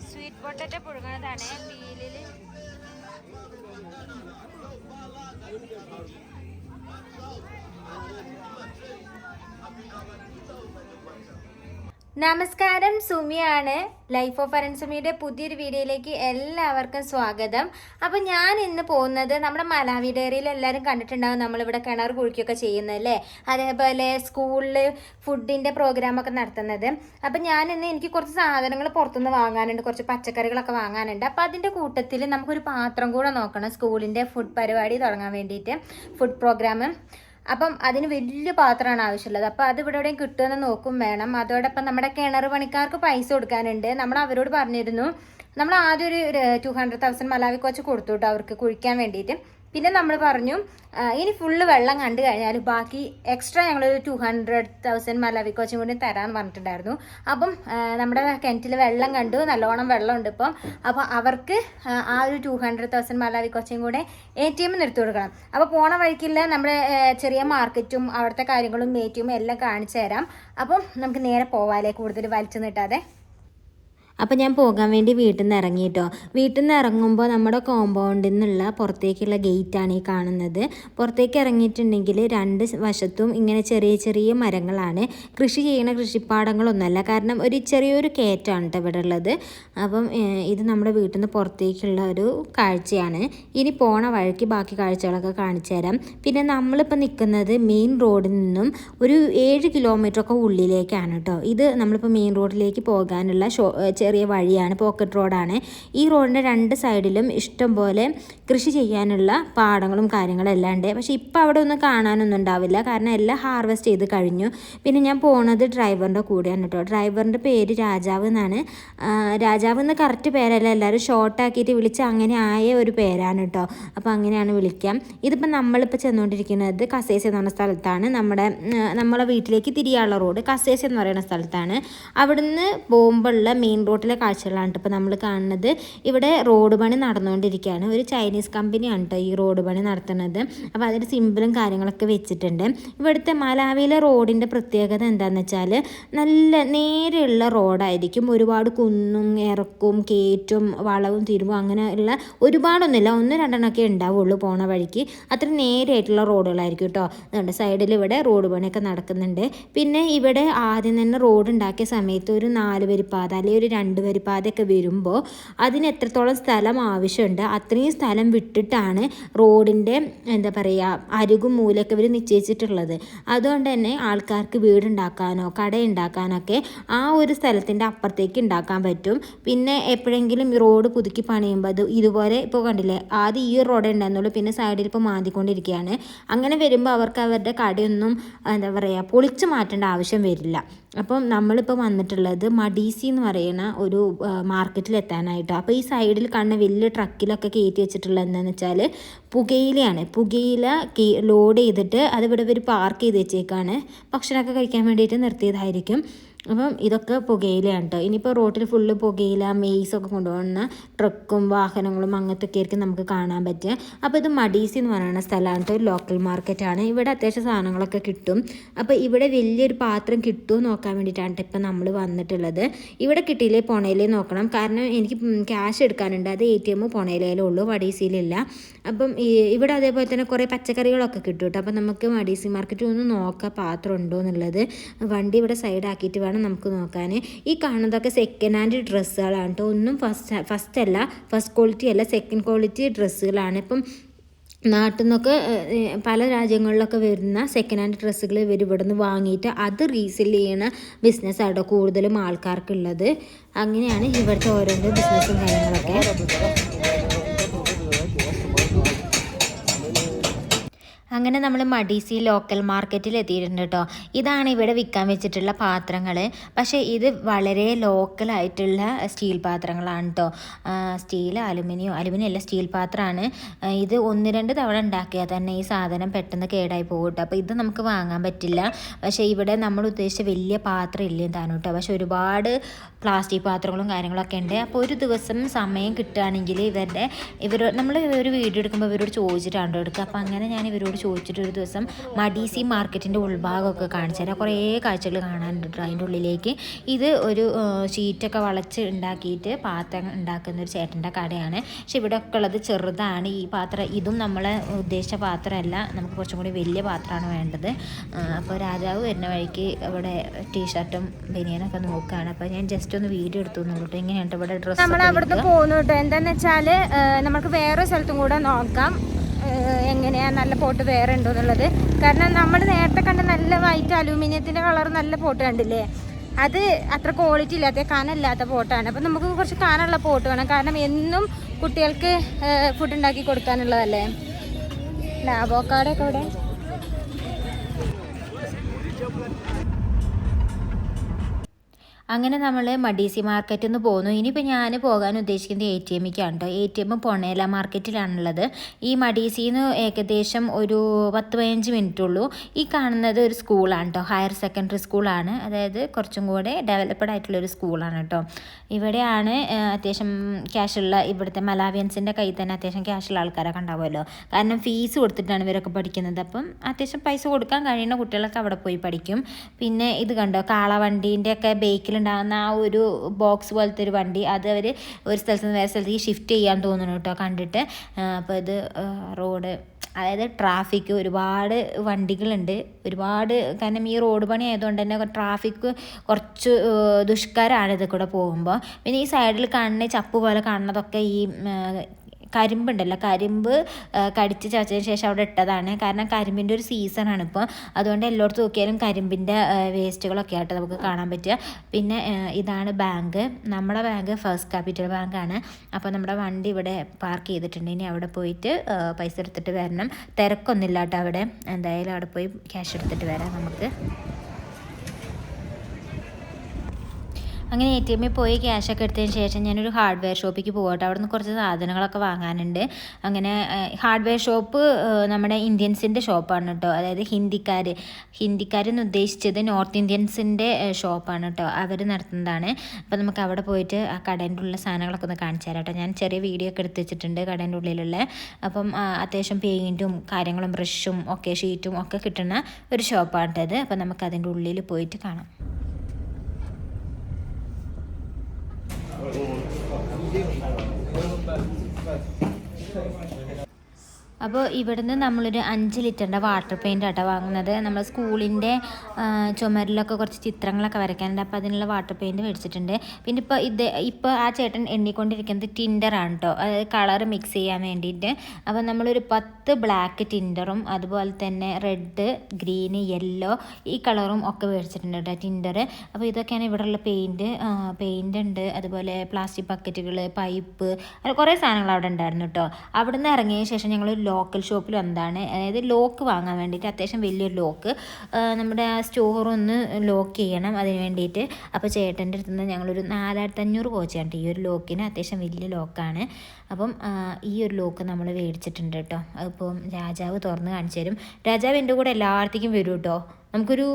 Sweet potato പുഴുങ്ങണതാണ് പീലിൽ. നമസ്കാരം, സുമിയാണ്. Life of അരൻസുമിയുടെ പുതിയൊരു വീഡിയോയിലേക്ക് എല്ലാവർക്കും സ്വാഗതം. അപ്പോൾ ഞാൻ ഇന്ന് പോകുന്നത് നമ്മുടെ മലാവി ഡയറിയിൽ എല്ലാവരും കണ്ടിട്ടുണ്ടാകും, നമ്മളിവിടെ കിണർ കുഴിക്കുകയൊക്കെ ചെയ്യുന്നതല്ലേ, അതേപോലെ സ്കൂളിൽ ഫുഡിൻ്റെ പ്രോഗ്രാമൊക്കെ നടത്തുന്നത്. അപ്പോൾ ഞാനിന്ന് എനിക്ക് കുറച്ച് സാധനങ്ങൾ പുറത്തുനിന്ന് വാങ്ങാനുണ്ട്, കുറച്ച് പച്ചക്കറികളൊക്കെ വാങ്ങാനുണ്ട്. അപ്പോൾ അതിൻ്റെ കൂട്ടത്തിൽ നമുക്കൊരു പാത്രം കൂടെ നോക്കണം, സ്കൂളിൻ്റെ ഫുഡ് പരിപാടി തുടങ്ങാൻ വേണ്ടിയിട്ട്, ഫുഡ് പ്രോഗ്രാം. അപ്പം അതിന് വലിയ പാത്രമാണ് ആവശ്യമുള്ളത്. അപ്പോൾ അത് ഇവിടെ എവിടെയും കിട്ടുമെന്ന് നോക്കും വേണം. അതോടൊപ്പം നമ്മുടെ കിണർ പണിക്കാർക്ക് പൈസ കൊടുക്കാനുണ്ട്. നമ്മൾ അവരോട് പറഞ്ഞിരുന്നു, നമ്മൾ ആദ്യം ഒരു 200,000 മലാവി കോച്ച് കൊടുത്തു കേട്ടോ അവർക്ക് കുഴിക്കാൻ വേണ്ടിയിട്ട്. പിന്നെ നമ്മൾ പറഞ്ഞു ഇനി ഫുള്ള് വെള്ളം കണ്ടു കഴിഞ്ഞാൽ ബാക്കി എക്സ്ട്രാ ഞങ്ങളൊരു 200,000 മലാവി കോച്ചും കൂടി തരാമെന്ന് പറഞ്ഞിട്ടുണ്ടായിരുന്നു. അപ്പം നമ്മുടെ കിണറ്റിൽ വെള്ളം കണ്ടു, നല്ലോണം വെള്ളമുണ്ട് ഇപ്പം. അപ്പോൾ അവർക്ക് ആ ഒരു 200,000 മലാവി കോച്ചും കൂടെ ATM നിർത്തി കൊടുക്കണം. അപ്പോൾ പോണ വഴിക്കുള്ള നമ്മുടെ ചെറിയ മാർക്കറ്റും അവിടുത്തെ കാര്യങ്ങളും ATM എല്ലാം കാണിച്ചു തരാം. അപ്പം നമുക്ക് നേരെ പോവാലേ, കൂടുതൽ വലിച്ചു നീട്ടാതെ. അപ്പോൾ ഞാൻ പോകാൻ വേണ്ടി വീട്ടിൽ നിന്ന് ഇറങ്ങിയിട്ടോ. വീട്ടിൽ നിന്ന് ഇറങ്ങുമ്പോൾ നമ്മുടെ കോമ്പൗണ്ടിൽ നിന്നുള്ള പുറത്തേക്കുള്ള ഗേറ്റാണ് ഈ കാണുന്നത്. പുറത്തേക്ക് ഇറങ്ങിയിട്ടുണ്ടെങ്കിൽ രണ്ട് വശത്തും ഇങ്ങനെ ചെറിയ ചെറിയ മരങ്ങളാണ്. കൃഷി ചെയ്യുന്ന കൃഷിപ്പാടങ്ങളൊന്നുമല്ല, കാരണം ഒരു ചെറിയൊരു കയറ്റമാണ് കേട്ടോ ഇവിടെ ഉള്ളത്. അപ്പം ഇത് നമ്മുടെ വീട്ടിൽ നിന്ന് പുറത്തേക്കുള്ള ഒരു കാഴ്ചയാണ്. ഇനി പോണ വഴിക്ക് ബാക്കി കാഴ്ചകളൊക്കെ കാണിച്ചു തരാം. പിന്നെ നമ്മളിപ്പോൾ നിൽക്കുന്നത് മെയിൻ റോഡിൽ നിന്നും ഒരു 7 കിലോമീറ്ററൊക്കെ ഉള്ളിലേക്കാണ് കേട്ടോ. ഇത് നമ്മളിപ്പോൾ മെയിൻ റോഡിലേക്ക് പോകാനുള്ള ചെറിയ വഴിയാണ്, പോക്കറ്റ് റോഡാണ്. ഈ റോഡിൻ്റെ രണ്ട് സൈഡിലും ഇഷ്ടം പോലെ കൃഷി ചെയ്യാനുള്ള പാടങ്ങളും കാര്യങ്ങളും എല്ലാം ഉണ്ട്. പക്ഷേ ഇപ്പോൾ അവിടെ ഒന്നും കാണാനൊന്നും ഉണ്ടാവില്ല, കാരണം എല്ലാം ഹാർവെസ്റ്റ് ചെയ്ത് കഴിഞ്ഞു. പിന്നെ ഞാൻ പോണത് ഡ്രൈവറിൻ്റെ കൂടെയാണ് കേട്ടോ. ഡ്രൈവറിൻ്റെ പേര് രാജാവ് എന്നാണ്. രാജാവ് എന്ന് കറക്റ്റ് പേരല്ല, എല്ലാവരും ഷോർട്ടാക്കിയിട്ട് വിളിച്ച് അങ്ങനെ ആയ ഒരു പേരാണ് കേട്ടോ. അപ്പോൾ അങ്ങനെയാണ് വിളിക്കാം. ഇതിപ്പോൾ നമ്മളിപ്പോൾ ചെന്നുകൊണ്ടിരിക്കുന്നത് കസേസ് എന്ന് പറഞ്ഞ സ്ഥലത്താണ്. നമ്മളെ വീട്ടിലേക്ക് തിരിയാനുള്ള റോഡ് കസേസ് എന്ന് പറയുന്ന സ്ഥലത്താണ്. അവിടുന്ന് പോകുമ്പോഴുള്ള മെയിൻ റോഡിലെ കാഴ്ചകളാണ് ഇപ്പോൾ നമ്മൾ കാണുന്നത്. ഇവിടെ റോഡ് പണി നടന്നുകൊണ്ടിരിക്കുകയാണ്. ഒരു ചൈനീസ് കമ്പനിയാണ് കേട്ടോ ഈ റോഡ് പണി നടത്തുന്നത്. അപ്പോൾ അതിൻ്റെ സിമ്പിളും കാര്യങ്ങളൊക്കെ വെച്ചിട്ടുണ്ട്. ഇവിടുത്തെ മലാവിയിലെ റോഡിൻ്റെ പ്രത്യേകത എന്താണെന്ന് വെച്ചാൽ നല്ല നേരെയുള്ള റോഡായിരിക്കും. ഒരുപാട് കുന്നും ഇറക്കും കയറ്റും വളവും തിരിവും അങ്ങനെയുള്ള ഒരുപാടൊന്നുമില്ല, 1-2 ഉണ്ടാവുള്ളൂ പോണ വഴിക്ക്. അത്ര നേരെയായിട്ടുള്ള റോഡുകളായിരിക്കും കേട്ടോ. അതുകൊണ്ട് സൈഡിൽ ഇവിടെ റോഡ് പണിയൊക്കെ നടക്കുന്നുണ്ട്. പിന്നെ ഇവിടെ ആദ്യം തന്നെ റോഡ് ഉണ്ടാക്കിയ സമയത്ത് ഒരു 4 വരിപ്പാത അല്ലെങ്കിൽ ഒരു 2 വരിപ്പാതയൊക്കെ വരുമ്പോൾ അതിന് എത്രത്തോളം സ്ഥലം ആവശ്യമുണ്ട് അത്രയും സ്ഥലം വിട്ടിട്ടാണ് റോഡിൻ്റെ എന്താ പറയുക അരികും മൂലയൊക്കെ ഇവർ നിശ്ചയിച്ചിട്ടുള്ളത്. അതുകൊണ്ട് തന്നെ ആൾക്കാർക്ക് വീടുണ്ടാക്കാനോ കടയുണ്ടാക്കാനോ ഒക്കെ ആ ഒരു സ്ഥലത്തിൻ്റെ അപ്പുറത്തേക്ക് ഉണ്ടാക്കാൻ പറ്റും. പിന്നെ എപ്പോഴെങ്കിലും ഈ റോഡ് പുതുക്കി പണിയുമ്പോൾ അത് ഇതുപോലെ ഇപ്പോൾ കണ്ടില്ലേ, ആദ്യം ഈ റോഡ് ഉണ്ടായിരുന്നുള്ളൂ, പിന്നെ സൈഡിൽ ഇപ്പോൾ മാന്തിക്കൊണ്ടിരിക്കുകയാണ്. അങ്ങനെ വരുമ്പോൾ അവർക്ക് അവരുടെ കടയൊന്നും എന്താ പറയുക പൊളിച്ചു മാറ്റേണ്ട ആവശ്യം വരില്ല. അപ്പം നമ്മളിപ്പോൾ വന്നിട്ടുള്ളത് മഡീസി എന്ന് പറയുന്ന ഒരു മാർക്കറ്റിൽ എത്താനായിട്ടോ. അപ്പോൾ ഈ സൈഡിൽ കാണുന്ന വലിയ ട്രക്കിലൊക്കെ കയറ്റി വെച്ചിട്ടുള്ളത് എന്താണെന്ന് വെച്ചാൽ പുകയിലയാണ്. പുകയില ലോഡ് ചെയ്തിട്ട് അതിവിടെ ഒരു പാർക്ക് ചെയ്ത് വെച്ചേക്കാണ്. ഭക്ഷണമൊക്കെ കഴിക്കാൻ വേണ്ടിയിട്ട് നിർത്തിയതായിരിക്കും. അപ്പം ഇതൊക്കെ പുകയിലയാണ് കേട്ടോ. ഇനിയിപ്പോൾ റോട്ടിൽ ഫുള്ള് പുകയില മെയ്സൊക്കെ കൊണ്ടുപോകുന്ന ട്രക്കും വാഹനങ്ങളും അങ്ങനത്തെയൊക്കെ ആയിരിക്കും നമുക്ക് കാണാൻ പറ്റുക. അപ്പോൾ ഇത് മഡീസി എന്ന് പറയുന്ന സ്ഥലമാണ് കേട്ടോ, ഒരു ലോക്കൽ മാർക്കറ്റാണ്. ഇവിടെ അത്യാവശ്യം സാധനങ്ങളൊക്കെ കിട്ടും. അപ്പോൾ ഇവിടെ വലിയൊരു പാത്രം കിട്ടുമോ നോക്കാൻ വേണ്ടിയിട്ടാണ് ഇപ്പം നമ്മൾ വന്നിട്ടുള്ളത്. ഇവിടെ കിട്ടിയില്ലേ പൊണയിലേ നോക്കണം, കാരണം എനിക്ക് ക്യാഷ് എടുക്കാനുണ്ട്. അത് ATM പൊണയിലേ ഉള്ളൂ, മഡീസിയിലില്ല. അപ്പം ഇവിടെ അതേപോലെ തന്നെ കുറേ പച്ചക്കറികളൊക്കെ കിട്ടും കേട്ടോ. അപ്പം നമുക്ക് മഡീസി മാർക്കറ്റിൽ ഒന്ന് നോക്കാം പാത്രം ഉണ്ടോ എന്നുള്ളത്. വണ്ടി ഇവിടെ സൈഡാക്കിയിട്ട് വേണം നമുക്ക് നോക്കാൻ. ഈ കാണുന്നതൊക്കെ സെക്കൻഡ് ഹാൻഡ് ഡ്രസ്സുകളാണ് കേട്ടോ. ഒന്നും ഫസ്റ്റ് ക്വാളിറ്റി അല്ല, സെക്കൻഡ് ക്വാളിറ്റി ഡ്രസ്സുകളാണ്. ഇപ്പം നാട്ടിൽ നിന്നൊക്കെ പല രാജ്യങ്ങളിലൊക്കെ വരുന്ന സെക്കൻഡ് ഹാൻഡ് ഡ്രസ്സുകൾ ഇവർ ഇവിടെ നിന്ന് വാങ്ങിയിട്ട് അത് റീസെൽ ചെയ്യുന്ന ബിസിനസ്സാണ് കൂടുതലും ആൾക്കാർക്കുള്ളത്. അങ്ങനെയാണ് ഇവിടുത്തെ ഓരോരോ ബിസിനസ്സും കാര്യങ്ങളൊക്കെ. അങ്ങനെ നമ്മൾ മഡീസി ലോക്കൽ മാർക്കറ്റിൽ എത്തിയിട്ടുണ്ട് കേട്ടോ. ഇതാണ് ഇവിടെ വിൽക്കാൻ വെച്ചിട്ടുള്ള പാത്രങ്ങൾ. പക്ഷേ ഇത് വളരെ ലോക്കലായിട്ടുള്ള സ്റ്റീൽ പാത്രങ്ങളാണ് കേട്ടോ. അലുമിനിയം അല്ല, സ്റ്റീൽ പാത്രമാണ്. ഇത് 1-2 തവണ ഉണ്ടാക്കിയാൽ തന്നെ ഈ സാധനം പെട്ടെന്ന് കേടായി പോകും കേട്ടോ. അപ്പോൾ ഇത് നമുക്ക് വാങ്ങാൻ പറ്റില്ല. പക്ഷേ ഇവിടെ നമ്മൾ ഉദ്ദേശിച്ച വലിയ പാത്രം ഇല്ലേ താനും കേട്ടോ. പക്ഷെ ഒരുപാട് പ്ലാസ്റ്റിക് പാത്രങ്ങളും കാര്യങ്ങളൊക്കെ ഉണ്ട്. അപ്പോൾ ഒരു ദിവസം സമയം കിട്ടുകയാണെങ്കിൽ നമ്മൾ ഒരു വീഡിയോ എടുക്കുമ്പോൾ ഇവരോട് ചോദിച്ചിട്ടാണ് എടുക്കുക. അപ്പോൾ അങ്ങനെ ഞാൻ ഇവരോട് ചോദിച്ചിട്ട് ഒരു ദിവസം മഡീസി മാർക്കറ്റിൻ്റെ ഉൾഭാഗമൊക്കെ കാണിച്ചു തരാം. കുറേ കാഴ്ചകൾ കാണാനുണ്ട് അതിൻ്റെ ഉള്ളിലേക്ക്. ഇത് ഒരു ഷീറ്റൊക്കെ വളച്ച് ഉണ്ടാക്കിയിട്ട് പാത്രം ഉണ്ടാക്കുന്ന ഒരു ചേട്ടൻ്റെ കടയാണ്. പക്ഷെ ഇവിടെ ഒക്കെ ഉള്ളത് ചെറുതാണ് ഈ പാത്രം. ഇതും നമ്മളെ ഉദ്ദേശിച്ച പാത്രമല്ല, നമുക്ക് കുറച്ചും കൂടി വലിയ പാത്രമാണ് വേണ്ടത്. അപ്പോൾ രാജാവ് വരുന്ന വഴിക്ക് ഇവിടെ ടീഷർട്ടും ബനിയനൊക്കെ നോക്കുകയാണ്. അപ്പോൾ ഞാൻ ജസ്റ്റ് ഒന്ന് വീഡിയോ എടുത്തു എന്നുള്ളൂ. ഇങ്ങനെയാണ് ഇവിടെ ഡ്രസ്സ്. നമ്മൾ അവിടുന്ന് പോകുന്നു കേട്ടോ. എന്താണെന്ന് വെച്ചാൽ നമുക്ക് വേറെ സ്ഥലത്തും കൂടെ നോക്കാം എങ്ങനെയാണ് നല്ല പോട്ട് വേറെ ഉണ്ടോ എന്നുള്ളത്. കാരണം നമ്മൾ നേരത്തെ കണ്ട നല്ല വൈറ്റ് അലൂമിനിയത്തിൻ്റെ കളർ നല്ല പോട്ട് കണ്ടില്ലേ, അത് അത്ര ക്വാളിറ്റി ഇല്ലാത്ത കനമില്ലാത്ത പോട്ടാണ്. അപ്പം നമുക്ക് കുറച്ച് കനമുള്ള പോട്ട് വേണം. കാരണം എന്നും കുട്ടികൾക്ക് ഫുഡ് ഉണ്ടാക്കി കൊടുക്കാനുള്ളതല്ലേ. അവോക്കാഡൊക്കെ ഇവിടെ അങ്ങനെ നമ്മൾ മഡീസി മാർക്കറ്റിൽ നിന്ന് പോന്നു. ഇനിയിപ്പോൾ ഞാൻ പോകാൻ ഉദ്ദേശിക്കുന്നത് ATMക്കാണ് കേട്ടോ. ATM പൊണേല മാർക്കറ്റിലാണുള്ളത്. ഈ മഡീസിയിൽ നിന്ന് ഏകദേശം ഒരു 10-15 മിനിറ്റ് ഉള്ളൂ. ഈ കാണുന്നത് ഒരു സ്കൂളാണ് കേട്ടോ, ഹയർ സെക്കൻഡറി സ്കൂളാണ്. അതായത് കുറച്ചും കൂടെ ഡെവലപ്ഡ് ആയിട്ടുള്ളൊരു സ്കൂളാണ് കേട്ടോ. ഇവിടെയാണ് അത്യാവശ്യം ക്യാഷുള്ള, ഇവിടുത്തെ മലാവിയൻസിൻ്റെ കയ്യിൽ തന്നെ അത്യാവശ്യം ക്യാഷുള്ള ആൾക്കാരൊക്കെ ഉണ്ടാവുമല്ലോ. കാരണം ഫീസ് കൊടുത്തിട്ടാണ് ഇവരൊക്കെ പഠിക്കുന്നത്. അപ്പം അത്യാവശ്യം പൈസ കൊടുക്കാൻ കഴിയുന്ന കുട്ടികളൊക്കെ അവിടെ പോയി പഠിക്കും. പിന്നെ ഇത് കണ്ടോ, കാളവണ്ടീൻ്റെ ഒക്കെ ബേക്കിൽ ഉണ്ടാകുന്ന ആ ഒരു ബോക്സ് പോലത്തെ ഒരു വണ്ടി, അത് അവർ ഒരു സ്ഥലത്ത് നിന്ന് വേറെ സ്ഥലത്തേക്ക് ഷിഫ്റ്റ് ചെയ്യാൻ തോന്നുന്നു കേട്ടോ കണ്ടിട്ട്. അപ്പോൾ ഇത് റോഡ്, അതായത് ട്രാഫിക്, ഒരുപാട് വണ്ടികളുണ്ട്, ഒരുപാട്. കാരണം ഈ റോഡ് പണി ആയതുകൊണ്ട് തന്നെ ട്രാഫിക് കുറച്ച് ദുഷ്കരമാണ് ഇത് കൂടെ പോകുമ്പോൾ. പിന്നെ ഈ സൈഡിൽ കാണുന്ന ചപ്പ് പോലെ കാണുന്നതൊക്കെ ഈ കരിമ്പുണ്ടല്ലോ, കരിമ്പ് കടിച്ച് ചതച്ചതിന് ശേഷം അവിടെ ഇട്ടതാണ്. കാരണം കരിമ്പിൻ്റെ ഒരു സീസണാണ് ഇപ്പോൾ. അതുകൊണ്ട് എല്ലായിടത്തും നോക്കിയാലും കരിമ്പിൻ്റെ വേസ്റ്റുകളൊക്കെ ആയിട്ട് നമുക്ക് കാണാൻ പറ്റുക. പിന്നെ ഇതാണ് ബാങ്ക്. നമ്മുടെ ബാങ്ക് ഫസ്റ്റ് ക്യാപിറ്റൽ ബാങ്കാണ്. അപ്പോൾ നമ്മുടെ വണ്ടി ഇവിടെ പാർക്ക് ചെയ്തിട്ടുണ്ട്. ഇനി അവിടെ പോയിട്ട് പൈസ എടുത്തിട്ട് വരണം. തിരക്കൊന്നുമില്ല കേട്ടോ അവിടെ. എന്തായാലും അവിടെ പോയി ക്യാഷ് എടുത്തിട്ട് വരാം നമുക്ക്. അങ്ങനെ ATMയിൽ പോയി ക്യാഷൊക്കെ എടുത്തതിന് ശേഷം ഞാനൊരു ഹാർഡ്വെയർ ഷോപ്പിലേക്ക് പോകട്ടെ. അവിടെ നിന്ന് കുറച്ച് സാധനങ്ങളൊക്കെ വാങ്ങാനുണ്ട്. അങ്ങനെ ഹാർഡ്വെയർ ഷോപ്പ് നമ്മുടെ ഇന്ത്യൻസിൻ്റെ ഷോപ്പാണ് കേട്ടോ. അതായത് ഹിന്ദിക്കാരെന്ന് ഉദ്ദേശിച്ചത് നോർത്ത് ഇന്ത്യൻസിൻ്റെ ഷോപ്പാണ് കേട്ടോ, അവർ നടത്തുന്നതാണ്. അപ്പോൾ നമുക്ക് അവിടെ പോയിട്ട് ആ കടേൻ്റെ ഉള്ള സാധനങ്ങളൊക്കെ ഒന്ന് കാണിച്ചു തരാം കേട്ടോ. ഞാൻ ചെറിയ വീഡിയോ ഒക്കെ എടുത്ത് വെച്ചിട്ടുണ്ട് കടേൻ്റെ ഉള്ളിലുള്ള. അപ്പം അത്യാവശ്യം പെയിൻറ്റും കാര്യങ്ങളും ബ്രഷും ഒക്കെ ഷീറ്റും ഒക്കെ കിട്ടുന്ന ഒരു ഷോപ്പാണ് ഇത്. അപ്പം നമുക്ക് അതിൻ്റെ ഉള്ളിൽ പോയിട്ട് കാണാം. അപ്പോൾ ഇവിടുന്ന് നമ്മളൊരു 5 ലിറ്ററിൻ്റെ വാട്ടർ പെയിൻ്റ് ആട്ടോ വാങ്ങുന്നത്. നമ്മൾ സ്കൂളിൻ്റെ ചുമരിലൊക്കെ കുറച്ച് ചിത്രങ്ങളൊക്കെ വരയ്ക്കാനുണ്ട്. അപ്പോൾ അതിനുള്ള വാട്ടർ പെയിൻറ്റ് മേടിച്ചിട്ടുണ്ട്. പിന്നെ ഇപ്പോൾ ആ ചേട്ടൻ എണ്ണിക്കൊണ്ടിരിക്കുന്നത് ടിൻഡറാണ് കേട്ടോ, അതായത് കളർ മിക്സ് ചെയ്യാൻ വേണ്ടിയിട്ട്. അപ്പോൾ നമ്മളൊരു 10 ബ്ലാക്ക് ടിൻഡറും അതുപോലെ തന്നെ റെഡ്, ഗ്രീന്, യെല്ലോ ഈ കളറും ഒക്കെ മേടിച്ചിട്ടുണ്ട് കേട്ടോ, ടിൻഡർ. അപ്പോൾ ഇതൊക്കെയാണ് ഇവിടെയുള്ള പെയിൻ്റ് ഉണ്ട്. അതുപോലെ പ്ലാസ്റ്റിക് ബക്കറ്റുകൾ, പൈപ്പ്, അങ്ങനെ കുറേ സാധനങ്ങൾ അവിടെ ഉണ്ടായിരുന്നു കേട്ടോ. അവിടെ നിന്ന് ഇറങ്ങിയതിന് ശേഷം ഞങ്ങൾ ലോക്കൽ ഷോപ്പിൽ വന്നതാണ്. അതായത് ലോക്ക് വാങ്ങാൻ വേണ്ടിയിട്ട്, അത്യാവശ്യം വലിയൊരു ലോക്ക്, നമ്മുടെ ആ സ്റ്റോറൊന്ന് ലോക്ക് ചെയ്യണം അതിന് വേണ്ടിയിട്ട്. അപ്പോൾ ചേട്ടൻ്റെ അടുത്ത് നിന്ന് ഞങ്ങളൊരു 4500 പോച്ചാണ് ഈ ഒരു ലോക്കിന്. അത്യാവശ്യം വലിയ ലോക്കാണ്. അപ്പം ഈ ഒരു ലോക്ക് നമ്മൾ മേടിച്ചിട്ടുണ്ട് കേട്ടോ. അതിപ്പം രാജാവ് തുറന്ന് കാണിച്ചു തരും. രാജാവ് എൻ്റെ കൂടെ എല്ലായിടത്തേക്കും വരും കേട്ടോ. നമുക്കൊരു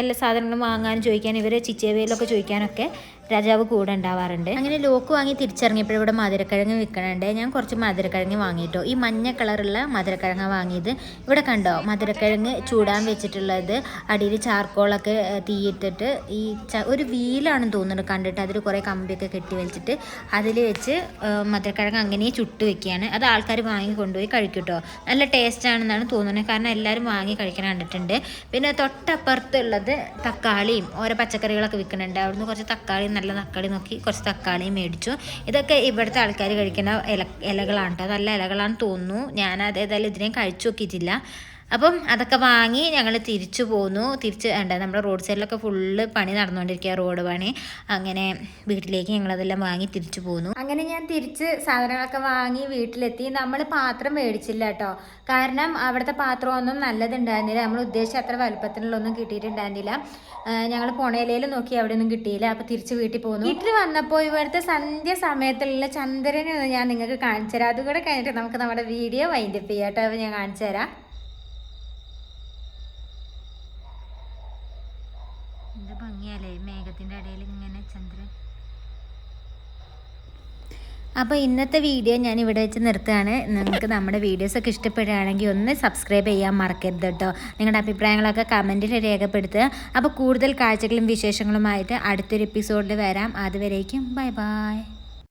എല്ലാ സാധനങ്ങളും വാങ്ങാനും ചോദിക്കാനും, ഇവരെ ചിച്ചേവയിലൊക്കെ ചോദിക്കാനൊക്കെ രാജാവ് കൂടെ ഉണ്ടാവാറുണ്ട്. അങ്ങനെ ലോക്ക് വാങ്ങി തിരിച്ചിറങ്ങിയപ്പോൾ ഇവിടെ മധുരക്കിഴങ്ങ് വിൽക്കണുണ്ട്. ഞാൻ കുറച്ച് മധുരക്കിഴങ്ങ് വാങ്ങിയിട്ടോ. ഈ മഞ്ഞ കളറുള്ള മധുരക്കിഴങ്ങ് വാങ്ങിയത്. ഇവിടെ കണ്ടോ, മധുരക്കിഴങ്ങ് ചൂടാൻ വെച്ചിട്ടുള്ളത്. അടിയിൽ ചാർക്കോളൊക്കെ തീയിട്ടിട്ട് ഈ ഒരു വീലാണെന്ന് തോന്നുന്നുണ്ട് കണ്ടിട്ട്. അതിൽ കുറേ കമ്പിയൊക്കെ കെട്ടി വെച്ചിട്ട് അതിൽ വെച്ച് മധുരക്കിഴങ്ങ് അങ്ങനെ ചുട്ട് വെക്കുകയാണ്. അത് ആൾക്കാർ വാങ്ങി കൊണ്ടുപോയി കഴിക്കും കേട്ടോ. നല്ല ടേസ്റ്റാണെന്നാണ് തോന്നുന്നത്. കാരണം എല്ലാവരും വാങ്ങി കഴിക്കാൻ കണ്ടിട്ടുണ്ട്. പിന്നെ തൊട്ടപ്പുറത്തുള്ളത് തക്കാളിയും ഓരോ പച്ചക്കറികളൊക്കെ വിൽക്കുന്നുണ്ട്. അവിടുന്ന് കുറച്ച് തക്കാളിയും, നല്ല തക്കാളി നോക്കി കുറച്ച് തക്കാളിയും മേടിച്ചു. ഇതൊക്കെ ഇവിടുത്തെ ആൾക്കാർ കഴിക്കുന്ന ഇലകളാണ് കേട്ടോ. നല്ല ഇലകളാണെന്ന് തോന്നുന്നു. ഞാൻ അതേതായാലും ഇതിനെ കഴിച്ചു നോക്കിയിട്ടില്ല. അപ്പം അതൊക്കെ വാങ്ങി ഞങ്ങൾ തിരിച്ചു പോന്നു. നമ്മുടെ റോഡ് സൈഡിലൊക്കെ ഫുള്ള് പണി നടന്നുകൊണ്ടിരിക്കുക, റോഡ് പണി. അങ്ങനെ വീട്ടിലേക്ക് ഞങ്ങളതെല്ലാം വാങ്ങി തിരിച്ചു പോന്നു. അങ്ങനെ ഞാൻ തിരിച്ച് സാധനങ്ങളൊക്കെ വാങ്ങി വീട്ടിലെത്തി. നമ്മൾ പാത്രം മേടിച്ചില്ല കേട്ടോ. കാരണം അവിടുത്തെ പാത്രമൊന്നും നല്ലതുണ്ടായിരുന്നില്ല. നമ്മൾ ഉദ്ദേശിച്ച അത്ര വലുപ്പത്തിനുള്ളൊന്നും കിട്ടിയിട്ടുണ്ടായിരുന്നില്ല. ഞങ്ങൾ പൊണയിലയിൽ നോക്കി അവിടെ ഒന്നും കിട്ടിയില്ല. അപ്പോൾ തിരിച്ച് വീട്ടിൽ പോന്നു. വീട്ടിൽ വന്നപ്പോൾ ഇവിടുത്തെ സന്ധ്യ സമയത്തുള്ള ചന്ദ്രനെ ഒന്ന് ഞാൻ നിങ്ങൾക്ക് കാണിച്ചു തരാം. അതുകൂടെ കഴിഞ്ഞിട്ട് നമുക്ക് നമ്മുടെ വീഡിയോ വൈൻഡപ്പ് ചെയ്യാം കേട്ടോ. അപ്പോൾ ഞാൻ കാണിച്ചു തരാം. ഭംഗിയല്ലേ മേഘത്തിൻ്റെ ഇടയിൽ ഇങ്ങനെ ചന്ദ്രൻ. അപ്പോൾ ഇന്നത്തെ വീഡിയോ ഞാൻ ഇവിടെ വെച്ച് നിർത്തുകയാണ്. നിങ്ങൾക്ക് നമ്മുടെ വീഡിയോസൊക്കെ ഇഷ്ടപ്പെടുകയാണെങ്കിൽ ഒന്ന് സബ്സ്ക്രൈബ് ചെയ്യാൻ മറക്കരുത് കേട്ടോ. നിങ്ങളുടെ അഭിപ്രായങ്ങളൊക്കെ കമൻറ്റിൽ രേഖപ്പെടുത്തുക. അപ്പോൾ കൂടുതൽ കാഴ്ചകളും വിശേഷങ്ങളുമായിട്ട് അടുത്തൊരു എപ്പിസോഡിൽ വരാം. അതുവരേക്കും ബൈ ബൈ.